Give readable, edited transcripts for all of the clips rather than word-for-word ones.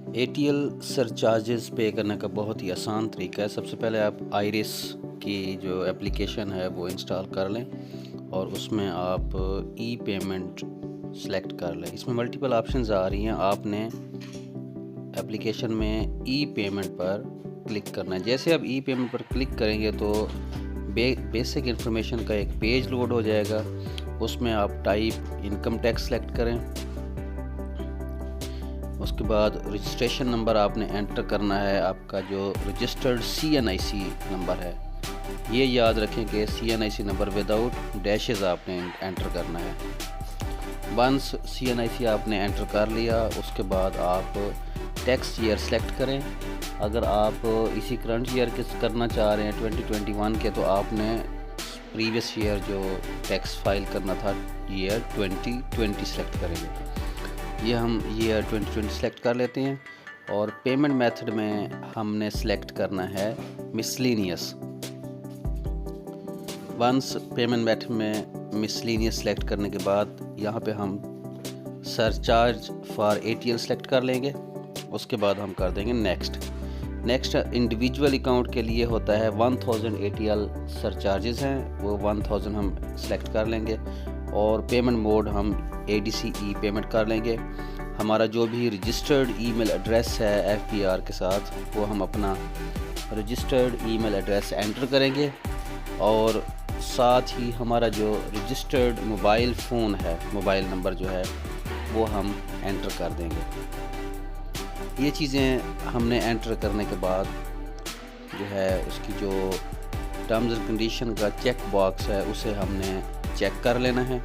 ATL surcharges पे करने का बहुत ही आसान तरीका है। सबसे पहले आप आइरिस की जो एप्लीकेशन है वो इंस्टॉल कर लें और उसमें आप ई पेमेंट सेलेक्ट कर लें। इसमें मल्टीपल ऑप्शंस आ रही हैं। आपने एप्लीकेशन में ई पेमेंट पर क्लिक करना है। जैसे आप ई पेमेंट पर क्लिक करेंगे तो बेसिक इन्फॉर्मेशन का एक पेज लोड हो जाएगा। उसमें आप टाइप इनकम टैक्स सेलेक्ट करें। उसके बाद रजिस्ट्रेशन नंबर आपने एंटर करना है। आपका जो रजिस्टर्ड CNIC नंबर है, ये याद रखें कि CNIC नंबर विदाउट डैशेस आपने एंटर करना है। वंस CNIC आपने एंटर कर लिया, उसके बाद आप टैक्स ईयर सेलेक्ट करें। अगर आप इसी करंट ईयर के करना चाह रहे हैं 2021 के, तो आपने प्रीवियस ईयर जो टैक्स फाइल करना था ईयर 2020 सेलेक्ट करेंगे। ये हम ईयर 2020 सेलेक्ट कर लेते हैं और पेमेंट मेथड में हमने सेलेक्ट करना है मिसलेनियस। वंस पेमेंट मेथड में मिसलेनियस सेलेक्ट करने के बाद यहाँ पे हम सरचार्ज फॉर ATL सेलेक्ट कर लेंगे। उसके बाद हम कर देंगे नेक्स्ट इंडिविजुअल अकाउंट के लिए होता है 1000 ATL सरचार्जेस हैं, वो 1000 हम सेलेक्ट कर लेंगे और पेमेंट मोड हम ADC ई पेमेंट कर लेंगे। हमारा जो भी रजिस्टर्ड ईमेल एड्रेस है FBR के साथ, वो हम अपना रजिस्टर्ड ईमेल एड्रेस एंटर करेंगे और साथ ही हमारा जो रजिस्टर्ड मोबाइल फ़ोन है, मोबाइल नंबर जो है वो हम एंटर कर देंगे। ये चीज़ें हमने एंटर करने के बाद जो है उसकी जो टर्म्स एंड कंडीशन का चेक बॉक्स है उसे हमने चेक कर लेना है।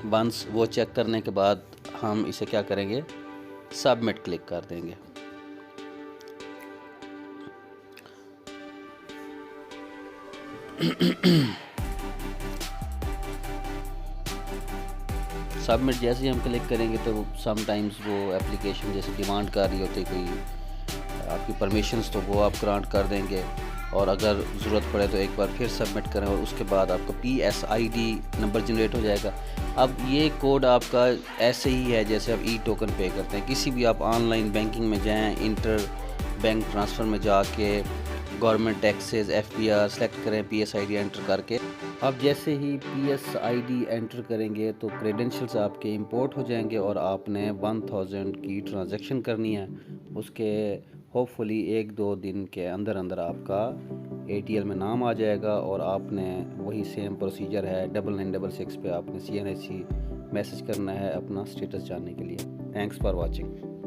वंस वो चेक करने के बाद हम इसे क्या करेंगे, सबमिट क्लिक कर देंगे। सबमिट जैसे ही हम क्लिक करेंगे तो समटाइम्स वो एप्लीकेशन जैसे डिमांड कर रही होती है कोई आपकी परमिशंस, तो वो आप ग्रांट कर देंगे और अगर ज़रूरत पड़े तो एक बार फिर सबमिट करें और उसके बाद आपका PSID नंबर जनरेट हो जाएगा। अब ये कोड आपका ऐसे ही है जैसे आप टोकन पे करते हैं। किसी भी आप ऑनलाइन बैंकिंग में जाएं, इंटर बैंक ट्रांसफ़र में जाके गवर्नमेंट टैक्सेस FBR सेलेक्ट करें, PSID एंटर करके। अब जैसे ही PSID एंटर करेंगे तो क्रेडेंशियल्स आपके इंपोर्ट हो जाएंगे और आपने 1000 की ट्रांजैक्शन करनी है। उसके होपफुली 1-2 दिन के अंदर अंदर आपका ATL में नाम आ जाएगा और आपने वही सेम प्रोसीजर है 9966 पे आपने CNIC मैसेज करना है अपना स्टेटस जानने के लिए। Thanks for watching.